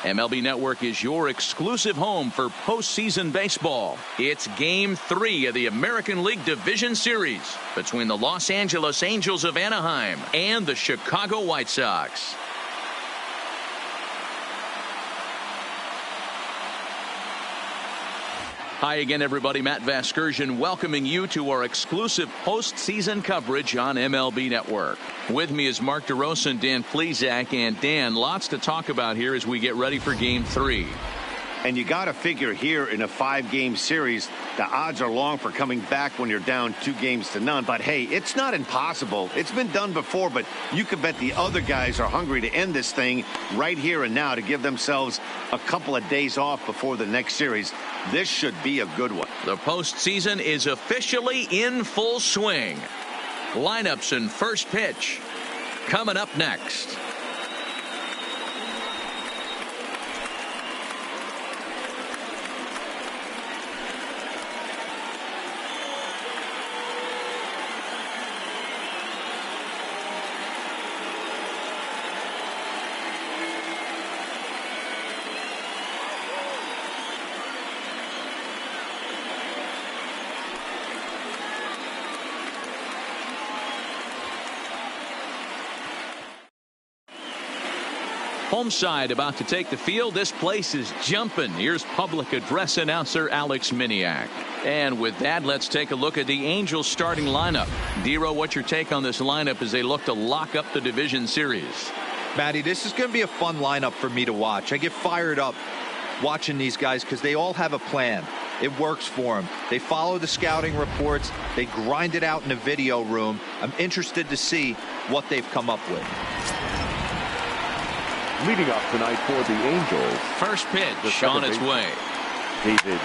MLB Network is your exclusive home for postseason baseball. It's Game 3 of the American League Division Series between the Los Angeles Angels of Anaheim and the Chicago White Sox. Hi again, everybody. Matt Vasgersian welcoming you to our exclusive postseason coverage on MLB Network. With me is Mark DeRosa and Dan Plesac. And Dan, lots to talk about here as we get ready for Game 3. And you got to figure here in a 5-game series, the odds are long for coming back when you're down 2-0. But hey, it's not impossible. It's been done before, but you can bet the other guys are hungry to end this thing right here and now to give themselves a couple of days off before the next series. This should be a good one. The postseason is officially in full swing. Lineups and first pitch coming up next. Home side about to take the field. This place is jumping. Here's public address announcer Alex Miniak. And with that, let's take a look at the Angels starting lineup. Dero, what's your take on this lineup as they look to lock up the division series? Matty, this is going to be a fun lineup for me to watch. I get fired up watching these guys because they all have a plan. It works for them. They follow the scouting reports. They grind it out in the video room. I'm interested to see what they've come up with. Leading up tonight for the Angels. First pitch on its way.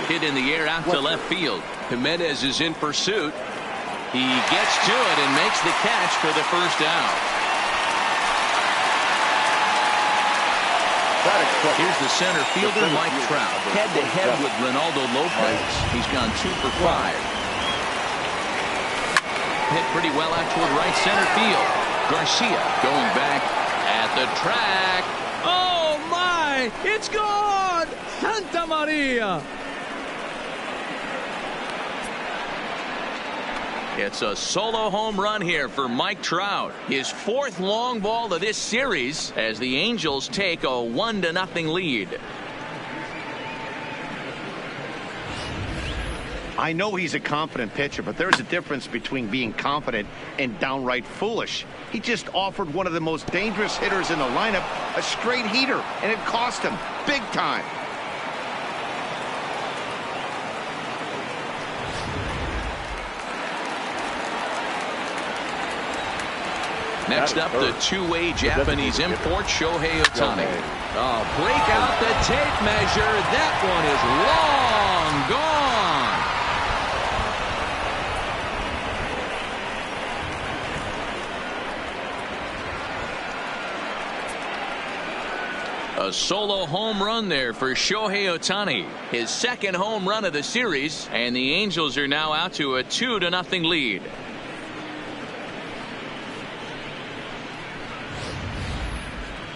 Hit in the air out to left field. Jimenez is in pursuit. He gets to it and makes the catch for the first out. Here's the center fielder, Mike Trout, head-to-head with Ronaldo Lopez. He's gone 2 for 5. Hit pretty well out toward right center field. Garcia going back at the track. Oh my, it's gone! Santa Maria! It's a solo home run here for Mike Trout. His 4th long ball of this series as the Angels take a 1-0 lead. I know he's a confident pitcher, but there's a difference between being confident and downright foolish. He just offered one of the most dangerous hitters in the lineup a straight heater, and it cost him big time. Next up, the two-way Japanese import, Shohei Ohtani. Oh, break out the tape measure. That one is long gone. A solo home run there for Shohei Ohtani. His 2nd home run of the series, and the Angels are now out to a 2-0 lead.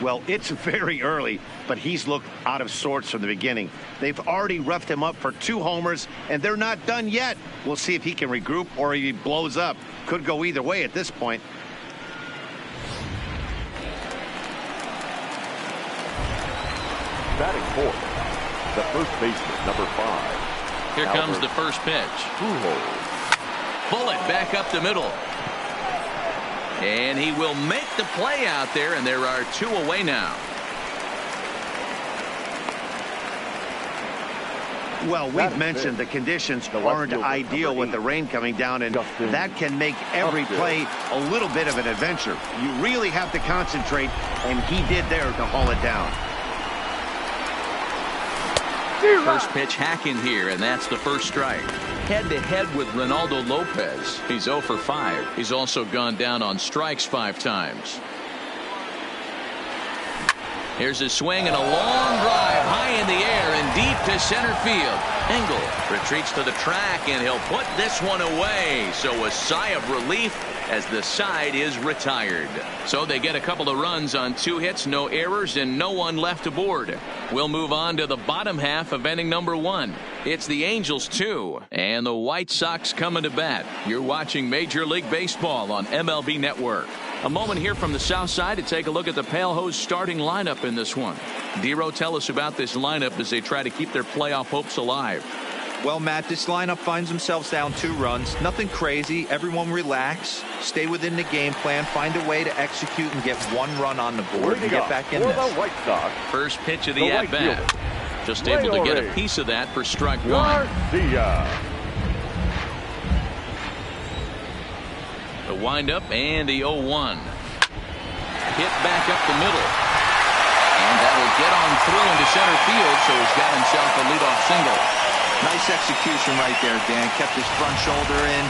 Well, it's very early, but he's looked out of sorts from the beginning. They've already roughed him up for 2 homers, and they're not done yet. We'll see if he can regroup or he blows up. Could go either way at this point. Batting 4th, the first baseman, number 5. Here comes the first pitch. Bullet back up the middle. And he will make the play out there, and there are 2 away now. Well, we've mentioned the conditions aren't ideal with the rain coming down, and that can make every play a little bit of an adventure. You really have to concentrate, and he did there to haul it down. First pitch hacking here, and that's the first strike. Head-to-head with Ronaldo Lopez. He's 0 for 5. He's also gone down on strikes 5 times. Here's a swing and a long drive high in the air and deep to center field. Engel retreats to the track, and he'll put this one away. So a sigh of relief as the side is retired. So they get a couple of runs on 2 hits, no errors, and no one left aboard. We'll move on to the bottom half of inning number 1. It's the Angels 2 and the White Sox coming to bat. You're watching Major League Baseball on MLB Network. A moment here from the south side to take a look at the Pale Hose starting lineup in this one. Dero, tell us about this lineup as they try to keep their playoff hopes alive. Well, Matt, this lineup finds themselves down 2 runs. Nothing crazy. Everyone relax. Stay within the game plan. Find a way to execute and get 1 run on the board and get back in this. White Sox, first pitch of the at-bat. Just able to get a piece of that for strike 1. The windup and the 0-1. Hit back up the middle. And that'll get on through into center field, so he's got himself a leadoff single. Nice execution right there, Dan. Kept his front shoulder in,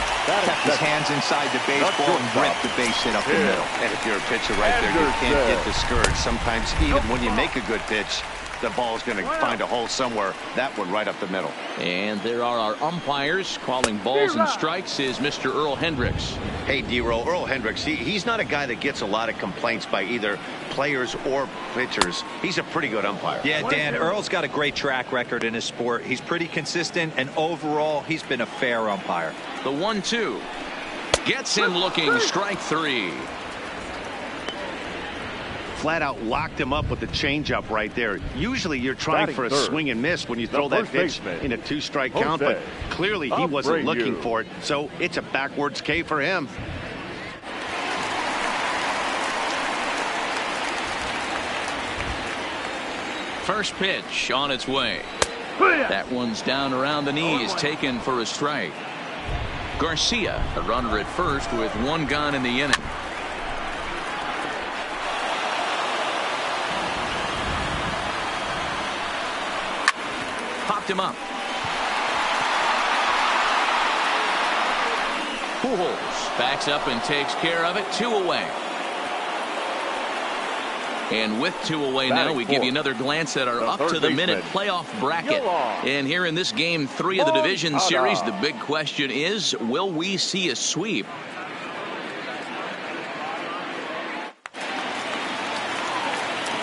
kept his hands inside the baseball, and ripped the base hit up the middle. And if you're a pitcher right there, you can't get discouraged. Sometimes even when you make a good pitch, the ball's going to find a hole somewhere. That one right up the middle. And there are our umpires. Calling balls and strikes is Mr. Earl Hendricks. Hey, Dero, Earl Hendricks, he's not a guy that gets a lot of complaints by either players or pitchers. He's a pretty good umpire. Yeah, Dan, Earl's got a great track record in his sport. He's pretty consistent, and overall, he's been a fair umpire. The 1-2 gets him looking. Strike 3. Flat out locked him up with the changeup right there. Usually you're trying for a swing and miss when you throw that pitch in a 2-strike count, but clearly he wasn't looking for it, so it's a backwards K for him. First pitch on its way. That one's down around the knees, taken for a strike. Garcia, a runner at first with 1 gone in the inning. Popped him up. Pujols backs up and takes care of it. 2 away. And with 2 away now, we give you another glance at our up-to-the-minute playoff bracket. And here in this Game 3 of the division series, the big question is, will we see a sweep?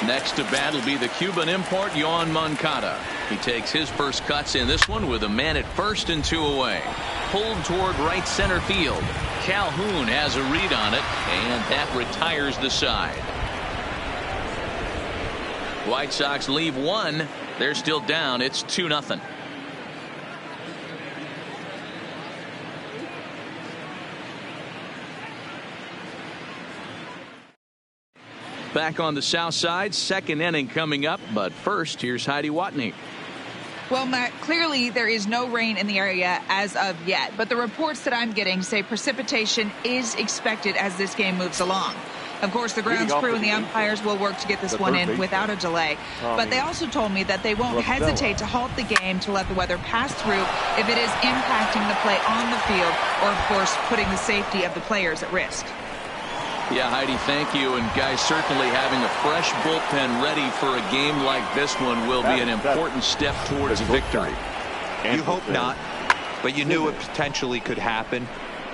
Next to bat will be the Cuban import, Yoan Moncada. He takes his first cuts in this one with a man at first and 2 away. Pulled toward right center field. Calhoun has a read on it, and that retires the side. White Sox leave 1. They're still down. It's 2-0. Back on the south side, second inning coming up, but first here's Heidi Watney. Well, Matt, clearly there is no rain in the area as of yet, but the reports that I'm getting say precipitation is expected as this game moves along. Of course, the grounds crew and the umpires will work to get this one in without a delay. But they also told me that they won't hesitate to halt the game to let the weather pass through if it is impacting the play on the field or, of course, putting the safety of the players at risk. Yeah, Heidi, thank you. And guys, certainly having a fresh bullpen ready for a game like this one will be an important step towards a victory. You hope not, but you knew it potentially could happen.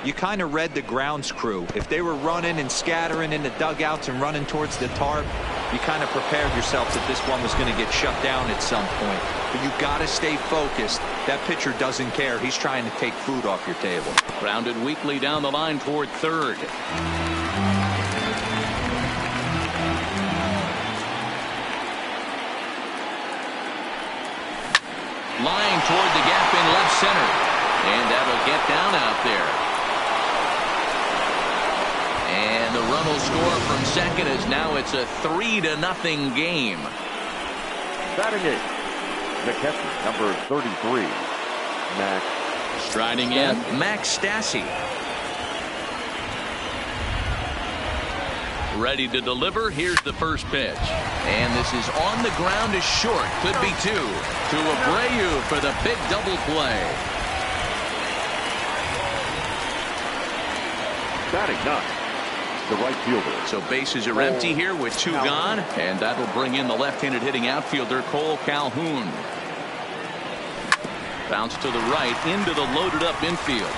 You kind of read the grounds crew. If they were running and scattering in the dugouts and running towards the tarp, you kind of prepared yourself that this one was going to get shut down at some point. But you got to stay focused. That pitcher doesn't care. He's trying to take food off your table. Grounded weakly down the line toward third. Line toward the gap in left center. And that'll get down out there. And the run will score from second as now it's a 3-0 game. Batting 8, the catcher, number 33, Max. Striding in, Max Stassi. Ready to deliver. Here's the first pitch. And this is on the ground is short. Could be 2. To Abreu for the big double play. Batting 9, the right fielder. So bases are empty here with 2 gone, and that'll bring in the left-handed hitting outfielder Cole Calhoun. Bounce to the right into the loaded up infield.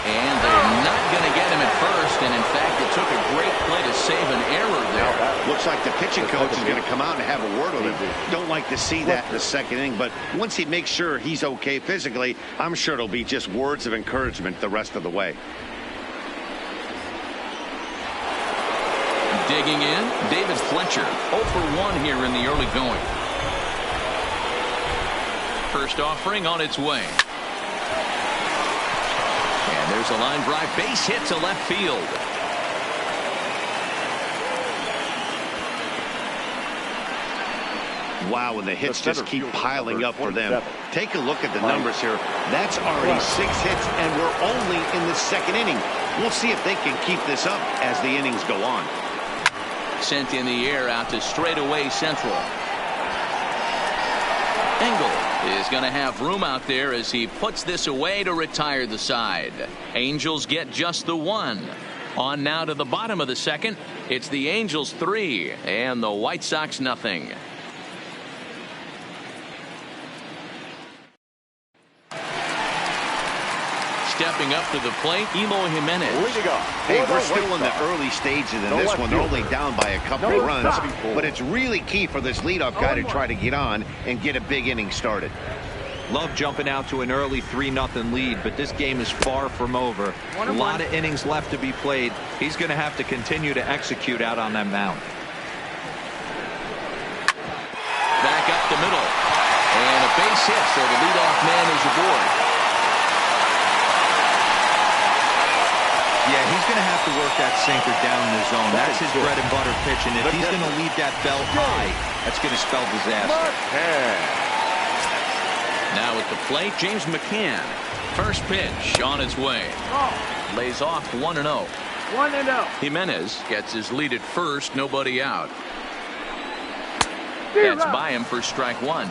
And they're not going to get him at first, and in fact it took a great play to save an error there. Looks like the pitching coach is going to come out and have a word with him. Don't like to see that in the second inning, but once he makes sure he's okay physically, I'm sure it'll be just words of encouragement the rest of the way. Digging in, David Fletcher, 0 for 1 here in the early going. First offering on its way. And there's a line drive base hit to left field. Wow, and the hits just keep piling up for them. Take a look at the numbers here. That's already 6 hits, and we're only in the second inning. We'll see if they can keep this up as the innings go on. Sent in the air out to straightaway central. Engel is going to have room out there as he puts this away to retire the side. Angels get just the 1. On now to the bottom of the second. It's the Angels 3 and the White Sox nothing. Stepping up to the plate, Eloy Jimenez. Hey, we're still in the early stages of this one. They're only down by a couple of runs, but it's really key for this leadoff guy to try to get on and get a big inning started. Love jumping out to an early 3-0 lead, but this game is far from over. A lot of innings left to be played. He's going to have to continue to execute out on that mound. Back up the middle. And a base hit, so the leadoff man is aboard. Yeah, he's going to have to work that sinker down in the zone. That's his bread and butter pitch, and if he's going to leave that belt high, that's going to spell disaster. Now at the plate, James McCann. First pitch on its way. Lays off 1-0. 1-0. Jimenez gets his lead at first, nobody out. That's by him for strike 1.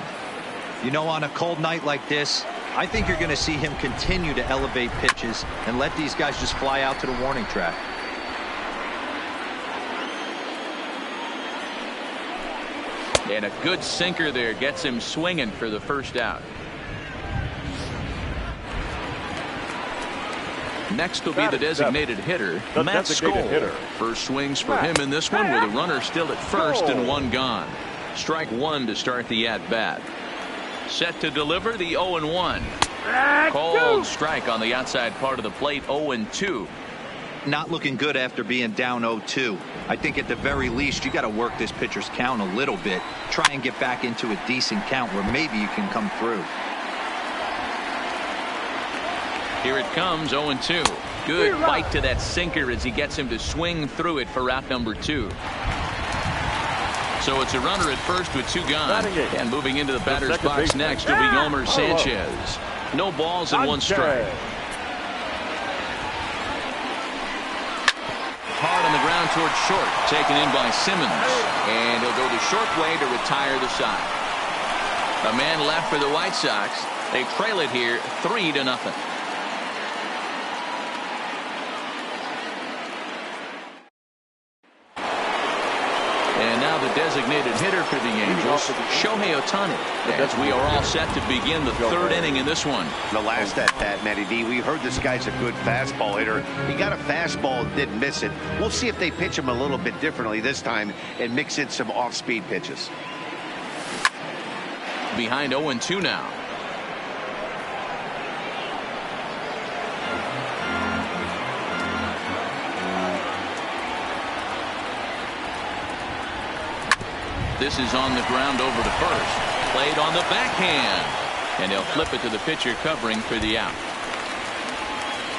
You know, on a cold night like this, I think you're going to see him continue to elevate pitches and let these guys just fly out to the warning track. And a good sinker there gets him swinging for the first out. Next will be the designated hitter, Matt Skoll. First swings for him in this one with a runner still at first and 1 gone. Strike 1 to start the at-bat. Set to deliver the 0-1. Called strike on the outside part of the plate. 0-2. Not looking good after being down 0-2. I think at the very least you got to work this pitcher's count a little bit. Try and get back into a decent count where maybe you can come through. Here it comes, 0-2. Good bite to that sinker as he gets him to swing through it for out number 2. So it's a runner at first with 2 gone. And moving into the batter's box next will be Yomer Sanchez. No balls and 1 strike. Hard on the ground towards short. Taken in by Simmons. And he'll go the short way to retire the side. A man left for the White Sox. They trail it here 3-0. And now the designated hitter for the Angels, Shohei Ohtani, as we are all set to begin the 3rd inning in this one. The last at-bat, Matty D, we heard this guy's a good fastball hitter. He got a fastball and didn't miss it. We'll see if they pitch him a little bit differently this time and mix in some off-speed pitches. Behind 0-2 now. This is on the ground over to first. Played on the backhand. And they'll flip it to the pitcher covering for the out.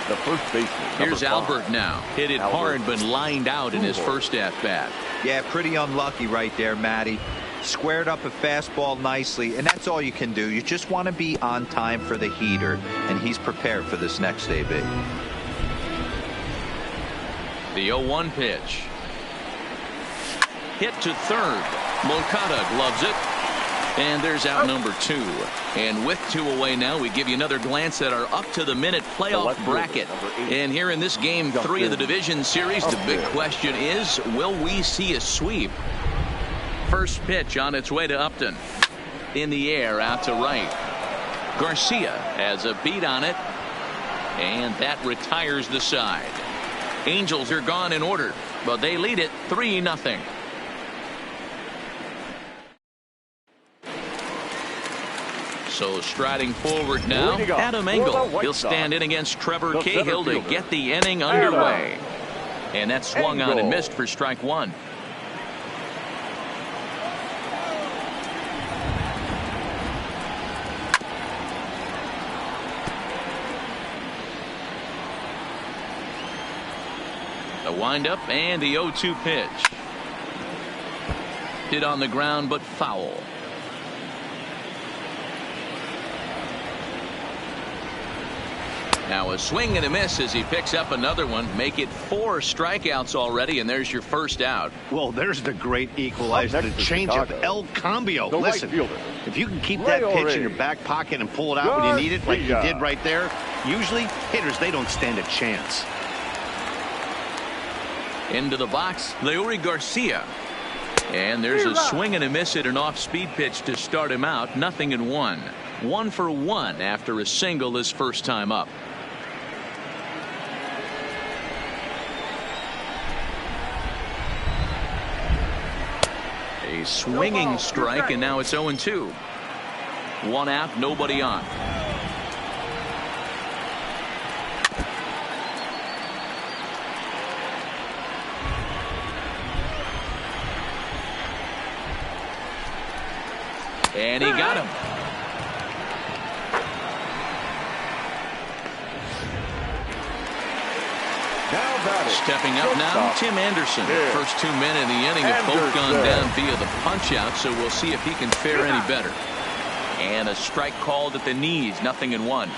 The first baseman. Here's Albert now. Hit it hard but lined out in his first at-bat. Yeah, pretty unlucky right there, Matty. Squared up a fastball nicely, and that's all you can do. You just want to be on time for the heater, and he's prepared for this next AB. The 0-1 pitch. Hit to third. Moncada gloves it. And there's out number 2. And with 2 away now, we give you another glance at our up-to-the-minute playoff bracket. And here in this Game 3 of the Division Series, the big question is, will we see a sweep? First pitch on its way to Upton. In the air, out to right. Garcia has a beat on it. And that retires the side. Angels are gone in order, but they lead it 3-0. So striding forward now, Adam Engel. He'll stand in against Trevor Cahill to get the inning underway. And that swung on and missed for strike 1. The windup and the 0-2 pitch. Hit on the ground, but foul. Now a swing and a miss as he picks up another one. Make it 4 strikeouts already, and there's your first out. Well, there's the great equalizer, the changeup, El Cambio. Listen, if you can keep that pitch in your back pocket and pull it out when you need it, like you did right there, usually hitters, they don't stand a chance. Into the box, Leury Garcia. And there's a swing and a miss at an off-speed pitch to start him out. 0-1. 1 for 1 after a single his first time up. A swinging strike, and now it's 0-2. 1 out, nobody on. And he got him. Stepping up now, Tim Anderson. First 2 men in the inning have both gone down via the punch out, so we'll see if he can fare any better. And a strike called at the knees, 0-1.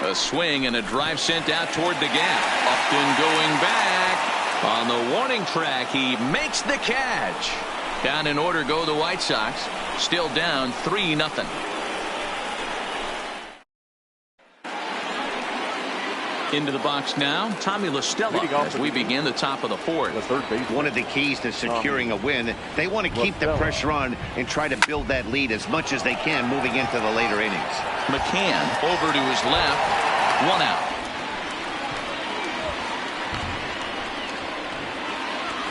A swing and a drive sent out toward the gap. Upton going back. On the warning track, he makes the catch. Down in order go the White Sox. Still down 3-0. Into the box now, Tommy La Stella as we begin the top of the 4th. One of the keys to securing a win, they want to keep the pressure on and try to build that lead as much as they can moving into the later innings. McCann over to his left. 1 out.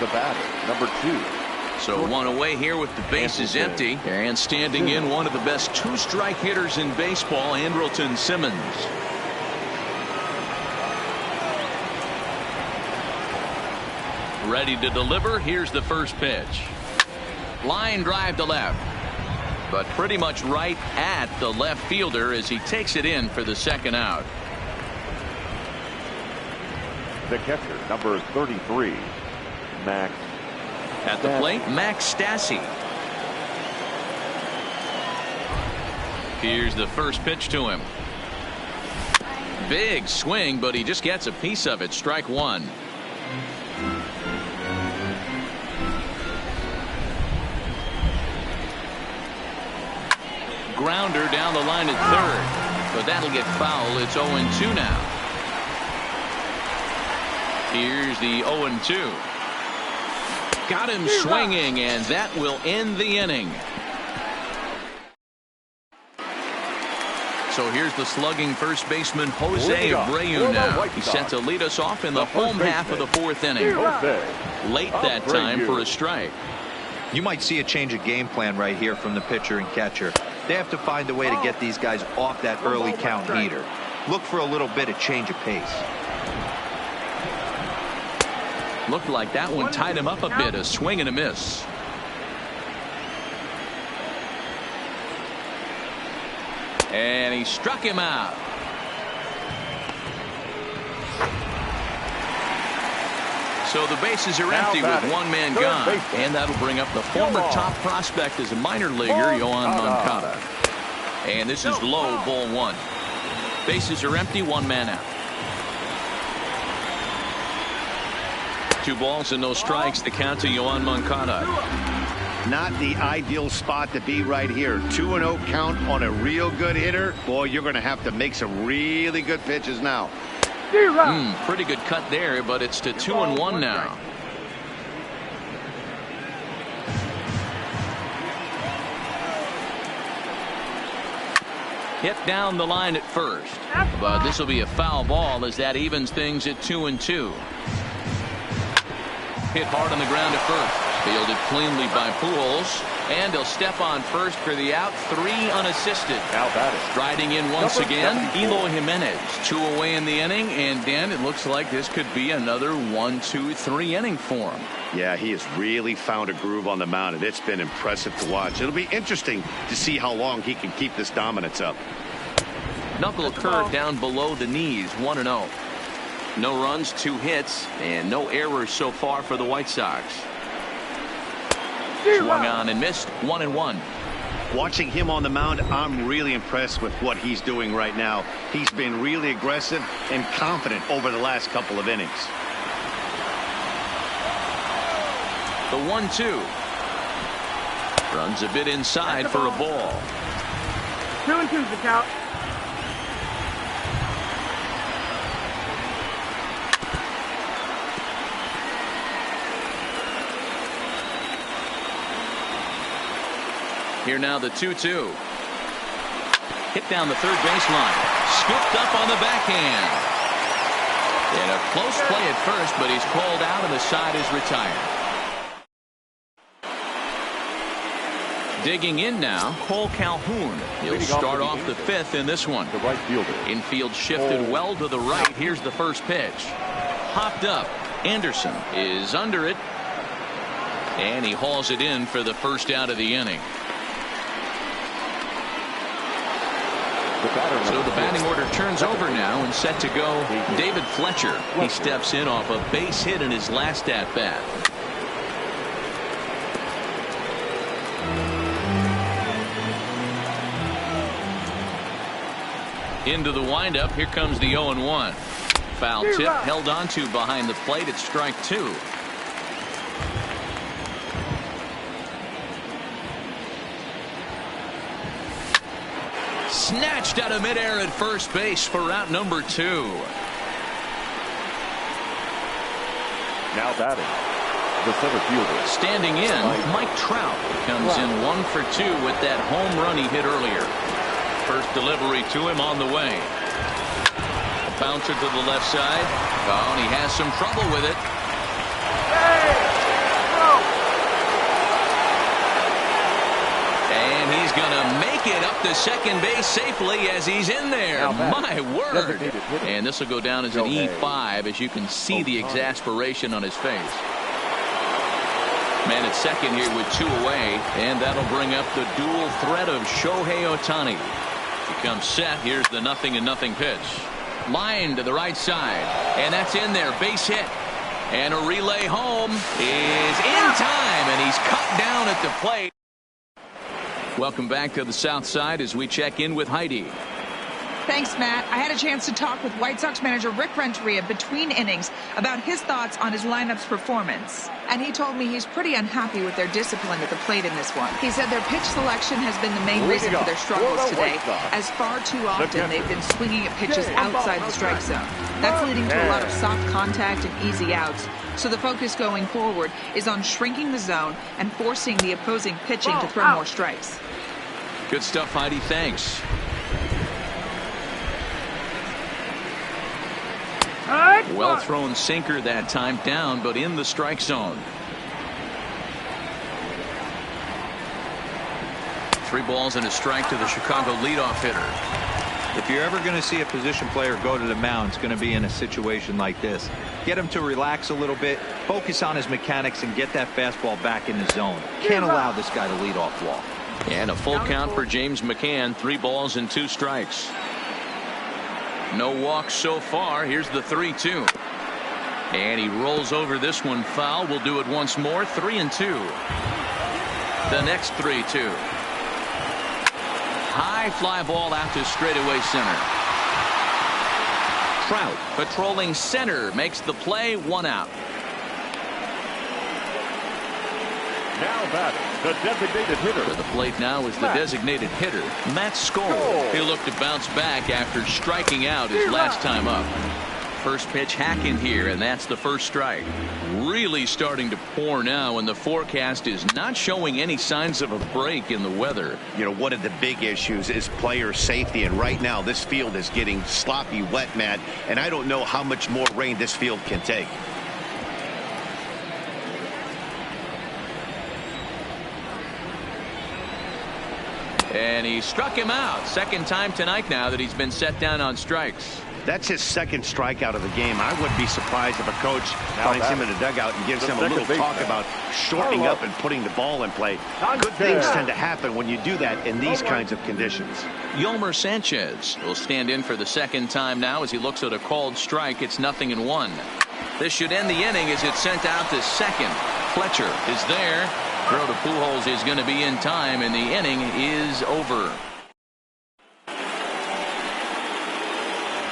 The batter, number 2. So 1 away here with the bases empty. And standing in, one of the best 2-strike hitters in baseball, Andrelton Simmons. Ready to deliver. Here's the first pitch. Line drive to left. But pretty much right at the left fielder as he takes it in for the second out. The catcher, number 33, Max. At the plate, Max Stassi. Here's the first pitch to him. Big swing, but he just gets a piece of it. Strike 1. Grounder down the line at third, but that'll get foul. It's 0-2 now. Here's the 0-2. Got him swinging, and that will end the inning. So here's the slugging first baseman Jose Abreu now. He's set to lead us off in the home half of the 4th inning. Late that time for a strike. You might see a change of game plan right here from the pitcher and catcher. They have to find a way to get these guys off that early count heater. Look for a little bit of change of pace. Looked like that one tied him up a bit. A swing and a miss. And he struck him out. So the bases are empty with 1 man gone. And that'll bring up the former top prospect as a minor leaguer, Yohan Moncada. And this is low, ball 1. Bases are empty, 1 man out. 2 balls and no strikes. The count to Yoan Moncada. Not the ideal spot to be right here. 2-0 count on a real good hitter. Boy, you're going to have to make some really good pitches now. Pretty good cut there, but it's to 2-1 now. Hit down the line at first, but this will be a foul ball as that evens things at 2-2. Hit hard on the ground at first. Fielded cleanly by Pujols, and he'll step on first for the out. 3 unassisted. Now batting. Striding in once again, Eloy Jimenez. 2 away in the inning, and Dan, it looks like this could be another 1-2-3 inning for him. Yeah, he has really found a groove on the mound, and it's been impressive to watch. It'll be interesting to see how long he can keep this dominance up. Knuckle curve down below the knees, 1-0. No runs, 2 hits, and no errors so far for the White Sox. Swung on and missed, 1-1. Watching him on the mound, I'm really impressed with what he's doing right now. He's been really aggressive and confident over the last couple of innings. The 1-2. Runs a bit inside for a ball. 2-2's the count. Here now the 2-2. Hit down the third baseline. Scooped up on the backhand. And a close play at first, but he's called out and the side is retired. Digging in now, Cole Calhoun. He'll start off the 5th in this one. The right fielder. Infield shifted well to the right. Here's the first pitch. Hopped up. Anderson is under it. And he hauls it in for the first out of the inning. So the batting order turns over now and set to go. David Fletcher. He steps in off a base hit in his last at bat. Into the windup. Here comes the 0-1. Foul tip held onto behind the plate at strike 2. Snatched out of midair at first base for out number 2. Now batting. The center fielder. Standing in, Mike Trout comes in 1 for 2 with that home run he hit earlier. First delivery to him on the way. A bouncer to the left side. Oh, and he has some trouble with it. And he's going to make it up to second base safely as he's in there. My word. And this will go down as an E5 as you can see the exasperation on his face. Man at second here with 2 away, and that'll bring up the dual threat of Shohei Ohtani. Becomes set. Here's the 0-0 pitch. Line to the right side, and that's in there. Base hit. And a relay home is in time, and he's cut down at the plate. Welcome back to the South Side as we check in with Heidi. Thanks, Matt. I had a chance to talk with White Sox manager Rick Renteria between innings about his thoughts on his lineup's performance. And he told me he's pretty unhappy with their discipline at the plate in this one. He said their pitch selection has been the main reason for their struggles today, as far too often they've been swinging at pitches outside the strike zone. That's leading to a lot of soft contact and easy outs. So the focus going forward is on shrinking the zone and forcing the opposing pitching to throw more strikes. Good stuff, Heidi. Thanks. Well thrown sinker that time, down but in the strike zone. 3 balls and a strike to the Chicago leadoff hitter. If you're ever going to see a position player go to the mound, it's going to be in a situation like this. Get him to relax a little bit, focus on his mechanics, and get that fastball back in the zone. Can't allow this guy to lead off walk. And a full count for James McCann. 3 balls and 2 strikes. No walks so far. Here's the 3-2. And he rolls over this one foul. We'll do it once more. 3-2. The next 3-2. High fly ball out to straightaway center. Trout patrolling center makes the play. 1 out. Now batting, the designated hitter. To the plate now is the designated hitter, Matt Skoll. He'll look to bounce back after striking out his last time up. First pitch hacking here, and that's the first strike. Really starting to pour now, and the forecast is not showing any signs of a break in the weather. You know, one of the big issues is player safety, and right now this field is getting sloppy wet, Matt, and I don't know how much more rain this field can take. And he struck him out. Second time tonight now that he's been set down on strikes. That's his second strikeout of the game. I wouldn't be surprised if a coach finds him in the dugout and gives him a little talk about shortening up and putting the ball in play. Good things tend to happen when you do that in these kinds of conditions. Yolmer Sanchez will stand in for the second time now as he looks at a called strike. It's 0-1. This should end the inning as it's sent out to second. Fletcher is there. Throw to Pujols is going to be in time, and the inning is over.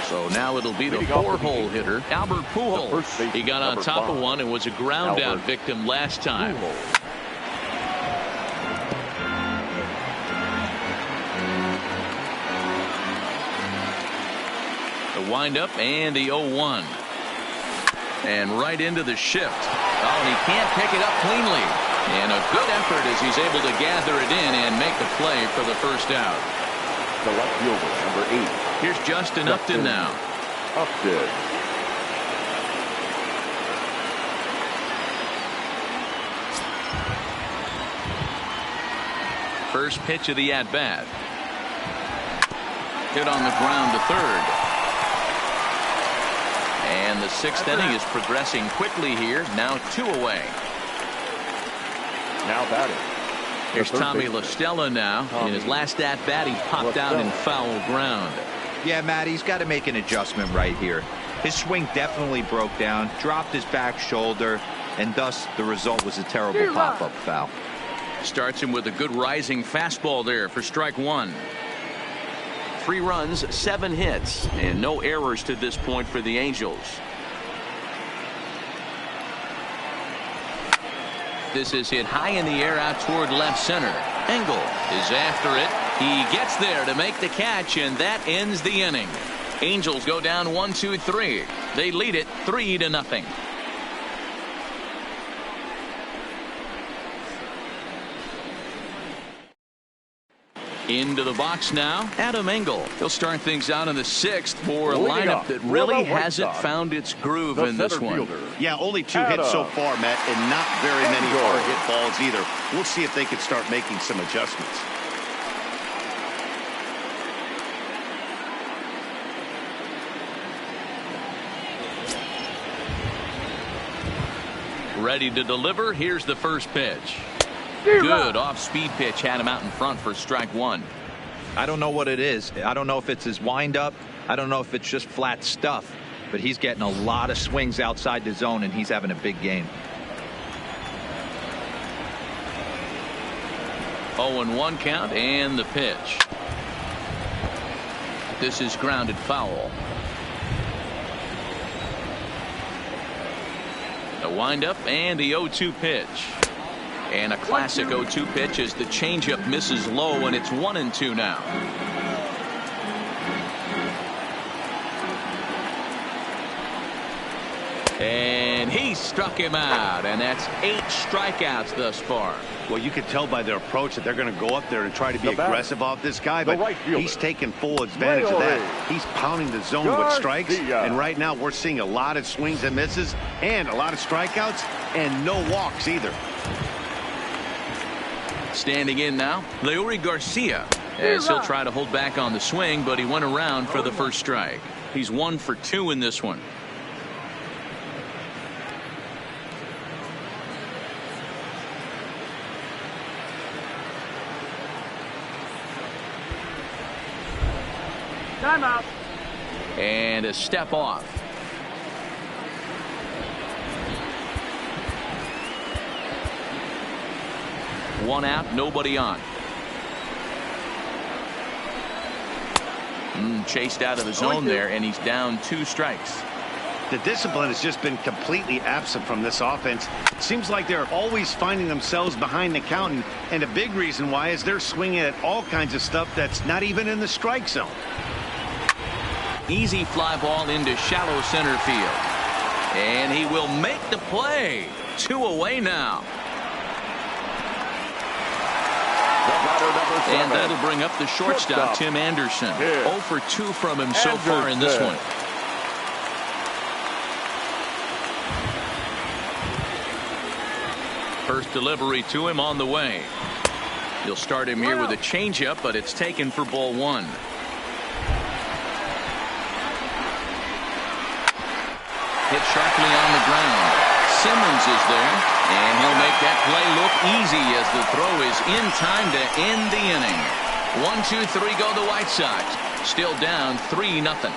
So now it'll be the 4-hole hitter, Albert Pujols. He got on top of one and was a ground out victim last time. The windup and the 0-1. And right into the shift. Oh, and he can't pick it up cleanly. And a good effort as he's able to gather it in and make the play for the first out. The left fielder, number 8. Here's Justin Upton now. Upton. First pitch of the at-bat. Hit on the ground to third. And the sixth inning is progressing quickly here. Now 2 away. Now batting. Here's Tommy La Stella now. In his last at-bat, he popped out in foul ground. Yeah, Matt, he's got to make an adjustment right here. His swing definitely broke down, dropped his back shoulder, and thus the result was a terrible pop-up foul. Starts him with a good rising fastball there for strike 1. 3 runs, 7 hits, and no errors to this point for the Angels. This is hit high in the air out toward left center. Engel is after it. He gets there to make the catch, and that ends the inning. Angels go down 1-2-3. They lead it 3-0. Into the box now, Adam Engel. He'll start things out in the 6th for a lineup that really hasn't found its groove in this one. Yeah, only 2 hits so far, Matt, and not very many hard hit balls either. We'll see if they can start making some adjustments. Ready to deliver. Here's the first pitch. Good off-speed pitch had him out in front for strike 1. I don't know what it is. I don't know if it's his windup. I don't know if it's just flat stuff. But he's getting a lot of swings outside the zone, and he's having a big game. 0-1 count and the pitch. This is grounded foul. The windup and the 0-2 pitch. And a classic 0-2 pitch as the changeup misses low, and it's 1-2 now. And he struck him out, and that's 8 strikeouts thus far. Well, you can tell by their approach that they're going to go up there and try to be aggressive off this guy, but he's taking full advantage of that. He's pounding the zone with strikes, and right now we're seeing a lot of swings and misses and a lot of strikeouts and no walks either. Standing in now, Leury Garcia, as he'll try to hold back on the swing, but he went around for the first strike. He's 1 for 2 in this one. Timeout. And a step off. One out, nobody on. Chased out of the zone there, and he's down 2 strikes. The discipline has just been completely absent from this offense. It seems like they're always finding themselves behind the count, and a big reason why is they're swinging at all kinds of stuff that's not even in the strike zone. Easy fly ball into shallow center field. And he will make the play. 2 away now. And that'll bring up the shortstop, Tim Anderson. 0 for 2 from him so far in this one. First delivery to him on the way. You'll start him here with a changeup, but it's taken for ball 1. Hit sharply on the ground. Simmons is there, and he'll make that play look easy as the throw is in time to end the inning. 1-2-3 go the White Sox. Still down 3-0.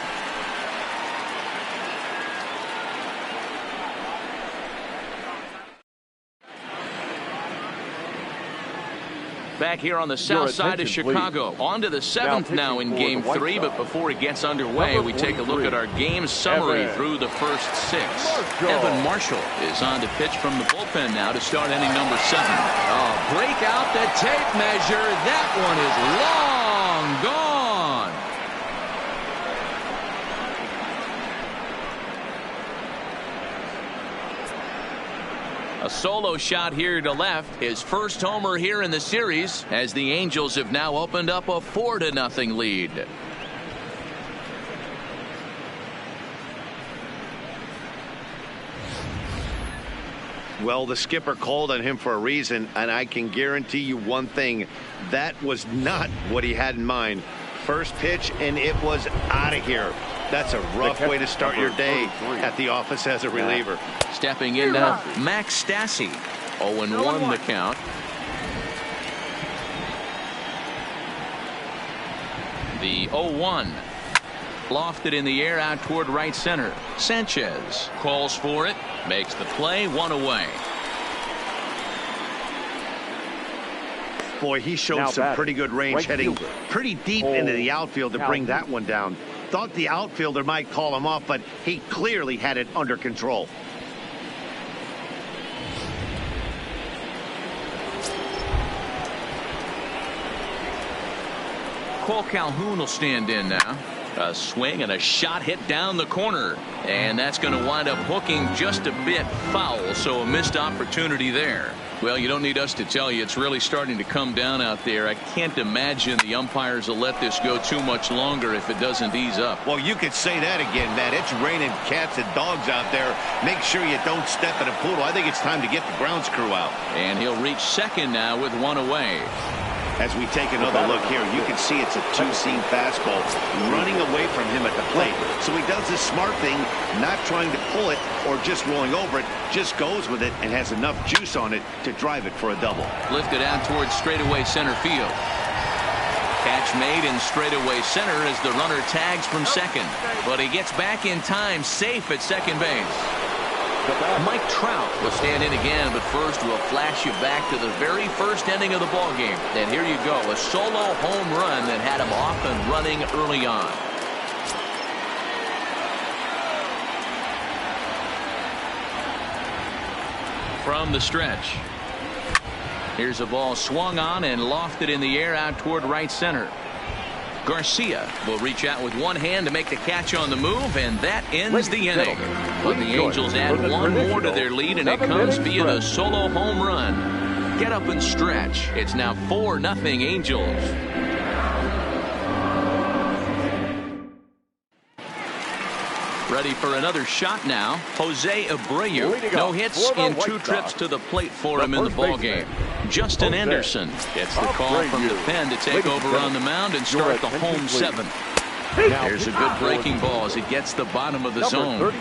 Back here on the south side of Chicago. On to the 7th now in game 3, but before it gets underway, we take a look at our game summary through the first 6. Evan Marshall is on to pitch from the bullpen now to start inning number 7. Oh, break out the tape measure. That one is long gone. A solo shot here to left. His first homer here in the series as the Angels have now opened up a 4-0 lead. Well, the skipper called on him for a reason, and I can guarantee you one thing. That was not what he had in mind. First pitch, and it was out of here. That's a rough way to start your day at the office as a reliever. Stepping in now, Max Stassi. 0-1 the count. The 0-1. Lofted in the air out toward right center. Sanchez calls for it. Makes the play. 1 away. Boy, he showed some pretty good range, heading pretty deep into the outfield to bring that one down. Thought the outfielder might call him off, but he clearly had it under control. Cole Calhoun will stand in now. A swing and a shot hit down the corner, and that's going to wind up hooking just a bit foul, so a missed opportunity there. Well, you don't need us to tell you it's really starting to come down out there. I can't imagine the umpires will let this go too much longer if it doesn't ease up. Well, you could say that again, Matt. It's raining cats and dogs out there. Make sure you don't step in a poodle. I think it's time to get the grounds crew out. And he'll reach second now with 1 away. As we take another look here, you can see it's a two-seam fastball running away from him at the plate. So he does this smart thing, not trying to pull it or just rolling over it, just goes with it and has enough juice on it to drive it for a double. Lifted out towards straightaway center field. Catch made in straightaway center as the runner tags from second. But he gets back in time, safe at second base. Mike Trout will stand in again, but first we'll flash you back to the very first inning of the ball game. And here you go, a solo home run that had him off and running early on. From the stretch, here's a ball swung on and lofted in the air out toward right center. Garcia will reach out with one hand to make the catch on the move, and that ends the inning. But the Angels add one more to their lead, and it comes via the solo home run. Get up and stretch. It's now 4-0 Angels. Ready for another shot now. Jose Abreu. No hits in 2 trips to the plate for him in the ballgame. Justin Anderson gets the call from the pen to take over on the mound and start the home 7th. There's a good breaking ball as it gets the bottom of the zone.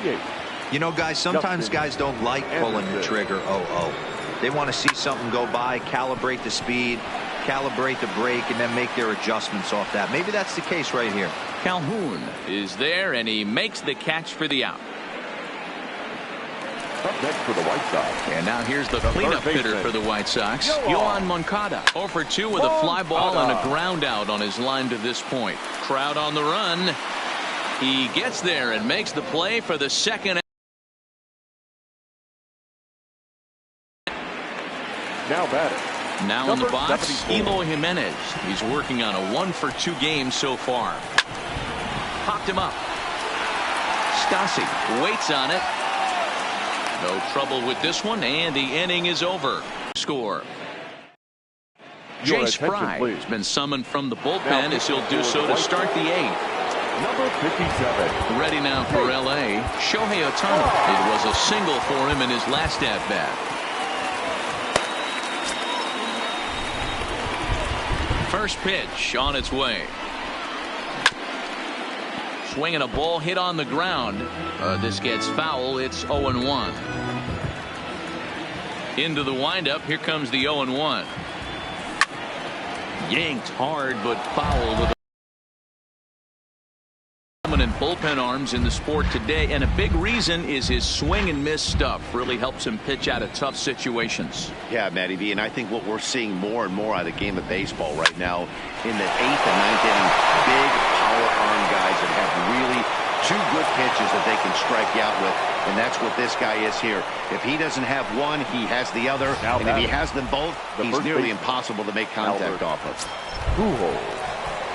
You know, guys, sometimes guys don't like pulling the trigger 0-0. They want to see something go by, calibrate the speed, calibrate the break, and then make their adjustments off that. Maybe that's the case right here. Calhoun is there, and he makes the catch for the out. Up next for the White Sox. And now here's the cleanup hitter for the White Sox, Yohan Moncada. 0 for 2 with a fly ball and a ground out on his line to this point. Crowd on the run. He gets there and makes the play for the second Now batting. Now in the Number box, 74. Eloy Jimenez. He's working on a 1-for-2 game so far. Popped him up. Stasi waits on it. No trouble with this one, and the inning is over. Score. Your Jay attention, Spry please. has been summoned from the bullpen Now as he'll do so to start the 8th. Number 57. Ready now for L.A. Shohei Ohtani. It was a single for him in his last at-bat. First pitch on its way. Swinging a ball hit on the ground. This gets foul. It's 0-1. Into the windup. Here comes the 0-1. Yanked hard but foul with dominant bullpen arms in the sport today, and a big reason is his swing and miss stuff really helps him pitch out of tough situations. Yeah, Matty V, and I think what we're seeing more and more out of the game of baseball right now in the 8th and 9th inning, big power arm guys that have really two good pitches that they can strike you out with, and that's what this guy is here. If he doesn't have one, he has the other, and if he has them both, he's nearly impossible to make contact off of. Pujols.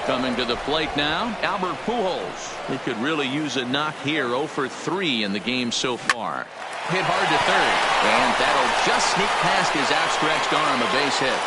Coming to the plate now, Albert Pujols. He could really use a knock here. 0 for 3 in the game so far. Hit hard to third, and that'll just sneak past his outstretched arm, a base hit.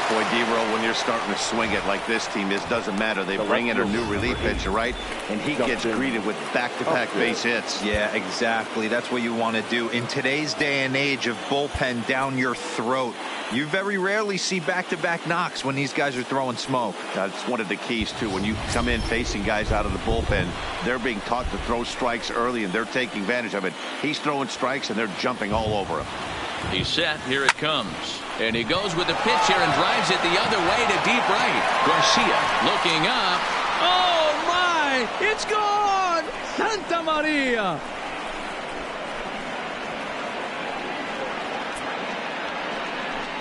Boy, D-Roll, when you're starting to swing it like this team is, doesn't matter. They bring in a new relief pitcher, right? And he gets greeted with back-to-back base hits. Yeah, exactly. That's what you want to do. In today's day and age of bullpen down your throat, you very rarely see back-to-back knocks when these guys are throwing smoke. That's one of the keys, too. When you come in facing guys out of the bullpen, they're being taught to throw strikes early, and they're taking advantage of it. He's throwing strikes, and they're jumping all over him. He's set. Here it comes. And he goes with the pitch here and drives it the other way to deep right. Garcia looking up. Oh, my! It's gone! Santa Maria!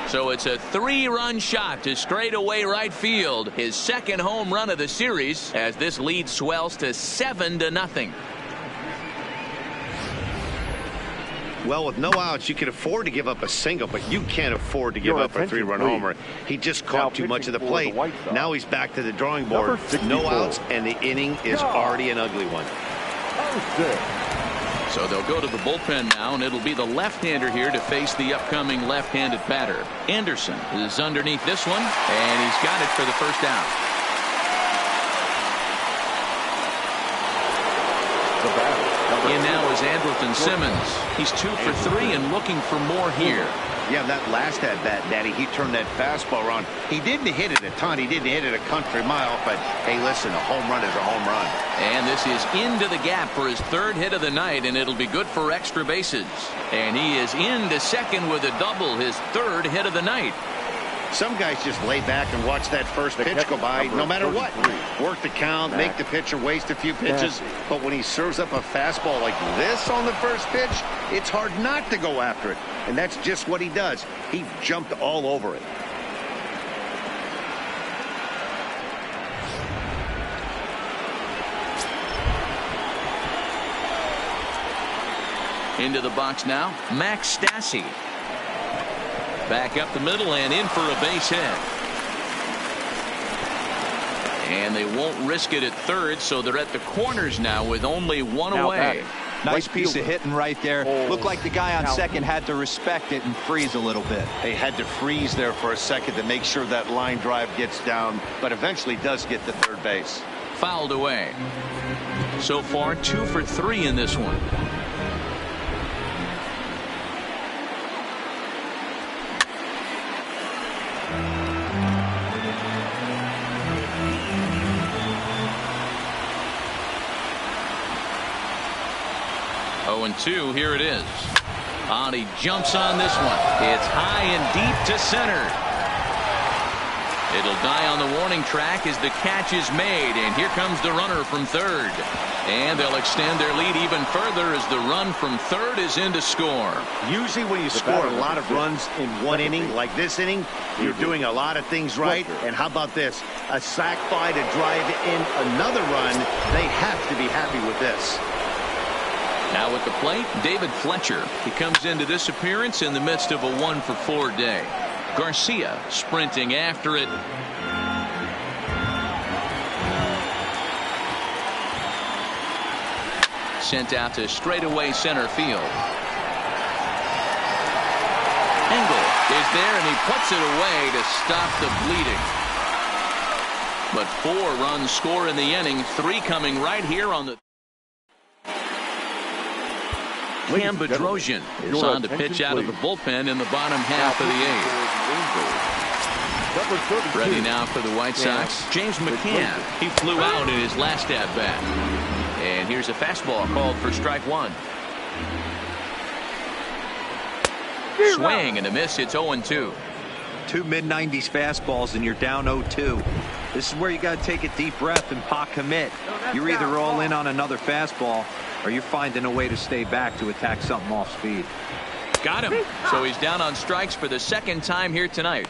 So it's a 3-run shot to straightaway right field. His second home run of the series as this lead swells to 7-0. Well, with no outs, you can afford to give up a single, but you can't afford to give up a 3-run homer. He just caught too much of the plate. Now he's back to the drawing board. No outs, and the inning is already an ugly one. So they'll go to the bullpen now, and it'll be the left-hander here to face the upcoming left-handed batter. Anderson is underneath this one, and he's got it for the first out. In now is Andrelton Simmons. He's 2 for 3 and looking for more here. Yeah, that last at-bat, Daddy, he turned that fastball around. He didn't hit it a ton. He didn't hit it a country mile, but, hey, listen, a home run is a home run. And this is into the gap for his 3rd hit of the night, and it'll be good for extra bases. And he is into second with a double, his 3rd hit of the night. Some guys just lay back and watch that first pitch go by, no matter what. Work the count, make the pitcher waste a few pitches. But when he serves up a fastball like this on the first pitch, it's hard not to go after it. And that's just what he does. He jumped all over it. Into the box now, Max Stassi. Back up the middle and in for a base hit. And they won't risk it at third, so they're at the corners now with only one away. Nice piece of hitting right there. Looked like the guy on second had to respect it and freeze a little bit. They had to freeze there for a second to make sure that line drive gets down, but eventually does get to third base. Fouled away. So far, 2 for 3 in this one. And 2, here it is. He jumps on this one. It's high and deep to center. It'll die on the warning track as the catch is made, and here comes the runner from third. And they'll extend their lead even further as the run from third is in to score. Usually when you score a lot of runs in one inning, like this inning, you're doing a lot of things right. And how about this? A sac fly to drive in another run. They have to be happy with this. Now with the plate, David Fletcher. He comes into this appearance in the midst of a 1-for-4 day. Garcia sprinting after it. Sent out to straightaway center field. Engel is there, and he puts it away to stop the bleeding. But 4 runs score in the inning, 3 coming right here on the. Cam Bedrosian is on to pitch out of the bullpen in the bottom half of the 8th. Ready now for the White Sox, James McCann. He flew out in his last at-bat. And here's a fastball called for strike 1. Swing and a miss. It's 0-2. 2 mid-90s fastballs and you're down 0-2. This is where you got to take a deep breath and pot commit. You're either all in on another fastball or you're finding a way to stay back to attack something off speed. Got him. So he's down on strikes for the 2nd time here tonight.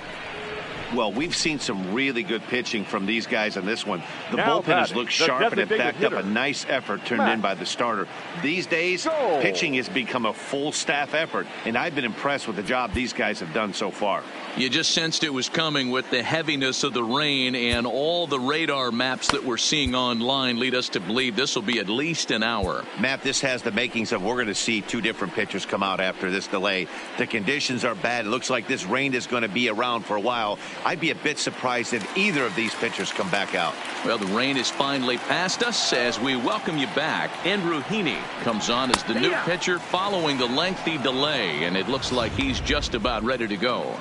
Well, we've seen some really good pitching from these guys on this one. The bullpen has looked sharp, and it backed up a nice effort turned in by the starter. These days, pitching has become a full staff effort, and I've been impressed with the job these guys have done so far. You just sensed it was coming with the heaviness of the rain, and all the radar maps that we're seeing online lead us to believe this will be at least an hour. Matt, this has the makings of we're going to see 2 different pitchers come out after this delay. The conditions are bad. It looks like this rain is going to be around for a while. I'd be a bit surprised if either of these pitchers come back out. Well, the rain is finally past us as we welcome you back. Andrew Heaney comes on as the new pitcher following the lengthy delay, and it looks like he's just about ready to go.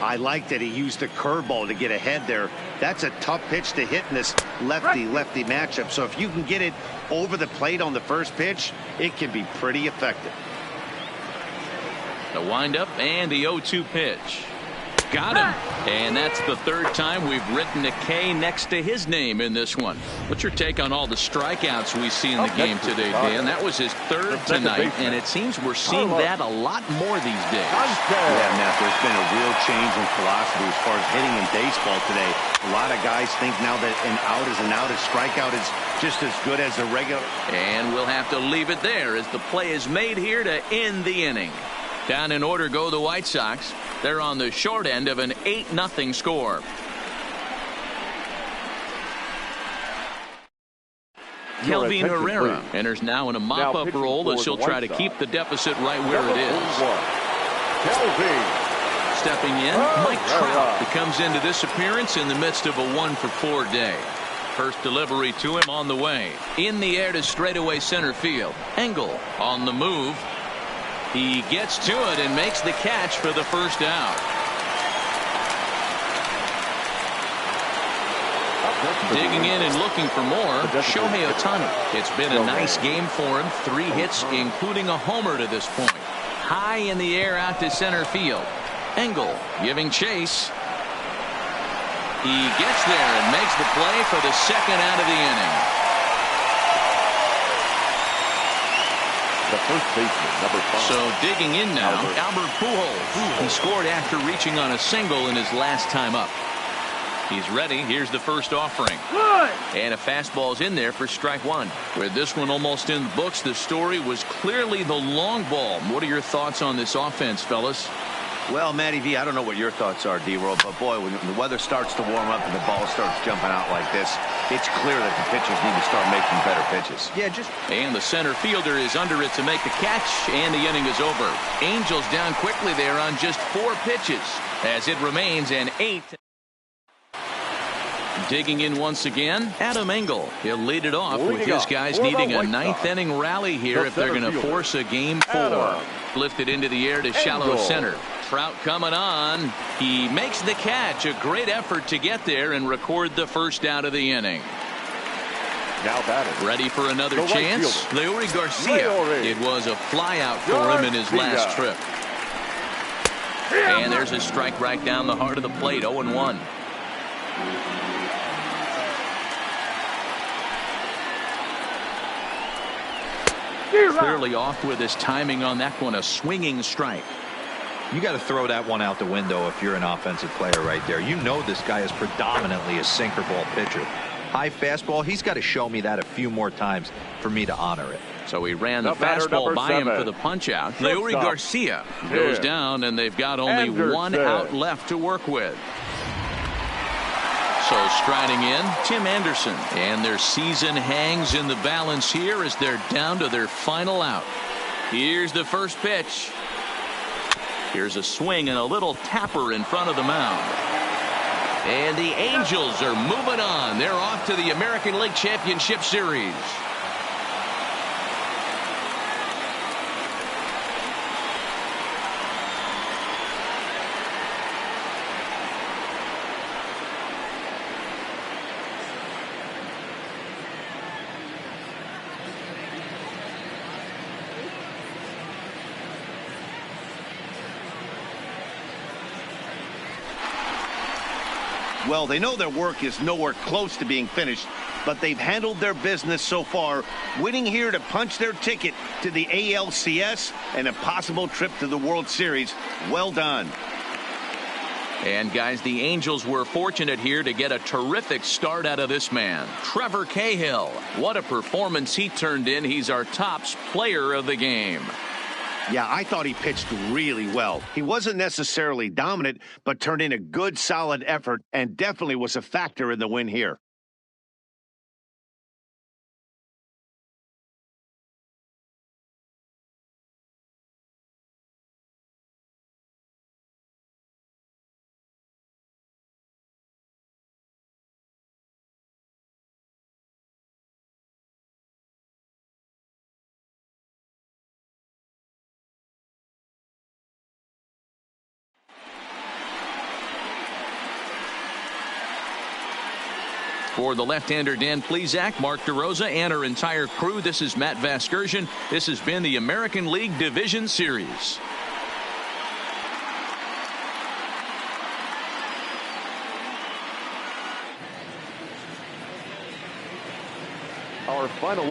I like that he used the curveball to get ahead there. That's a tough pitch to hit in this lefty-lefty matchup. So if you can get it over the plate on the first pitch, it can be pretty effective. The windup and the 0-2 pitch. Got him. And that's the 3rd time we've written a K next to his name in this one. What's your take on all the strikeouts we see in the game today, Dan? That was his 3rd tonight, and it seems we're seeing that a lot more these days. Yeah, Matt, there's been a real change in philosophy as far as hitting in baseball today. A lot of guys think now that an out is an out, a strikeout is just as good as a regular. And we'll have to leave it there as the play is made here to end the inning. Down in order go the White Sox. They're on the short end of an 8-0 score. Kelvin Herrera enters now in a mop-up role as he'll try to keep the deficit right where it is. Stepping in, Mike Trout, who comes into this appearance in the midst of a 1-for-4 day. First delivery to him on the way. In the air to straightaway center field. Engel on the move. He gets to it and makes the catch for the first out. Digging in and looking for more, Shohei Ohtani. It's been a nice game for him. 3 hits, including a homer to this point. High in the air out to center field. Engel giving chase. He gets there and makes the play for the 2nd out of the inning. The first baseman, number 5. So digging in now, Albert Pujols. He scored after reaching on a single in his last time up. He's ready. Here's the first offering. And a fastball's in there for strike 1. With this one almost in the books, the story was clearly the long ball. What are your thoughts on this offense, fellas? Well, Matty V, I don't know what your thoughts are, D-Roll, but boy, when the weather starts to warm up and the ball starts jumping out like this, it's clear that the pitchers need to start making better pitches. And the center fielder is under it to make the catch, and the inning is over. Angels down quickly there on just 4 pitches as it remains an 8th. Digging in once again, Adam Engel. He'll lead it off with his guys needing a 9th inning rally here if they're going to force a game 4. Lifted into the air to shallow center. Trout coming on. He makes the catch. A great effort to get there and record the first out of the inning. Now batting. Ready for another chance. Leury Garcia. It was a fly out for him in his last trip. And there's a strike right down the heart of the plate. 0-1. Clearly off with his timing on that one. A swinging strike. You got to throw that one out the window if you're an offensive player right there. You know this guy is predominantly a sinker ball pitcher. High fastball, he's got to show me that a few more times for me to honor it. So he ran the batter, fastball number by him 7. for the punch out. Shortstop. Leury Garcia goes down, and they've got only one Anderson. out left to work with. So striding in, Tim Anderson. And their season hangs in the balance here as they're down to their final out. Here's the first pitch. Here's a swing and a little tapper in front of the mound. And the Angels are moving on. They're off to the American League Championship Series. Well, they know their work is nowhere close to being finished, but they've handled their business so far, winning here to punch their ticket to the ALCS and a possible trip to the World Series. Well done. And guys, the Angels were fortunate here to get a terrific start out of this man, Trevor Cahill. What a performance he turned in. He's our tops player of the game. Yeah, I thought he pitched really well. He wasn't necessarily dominant, but turned in a good, solid effort and definitely was a factor in the win here. For the left-hander Dan Plesac, Mark DeRosa, and our entire crew, this is Matt Vasgersian. This has been the American League Division Series. Our final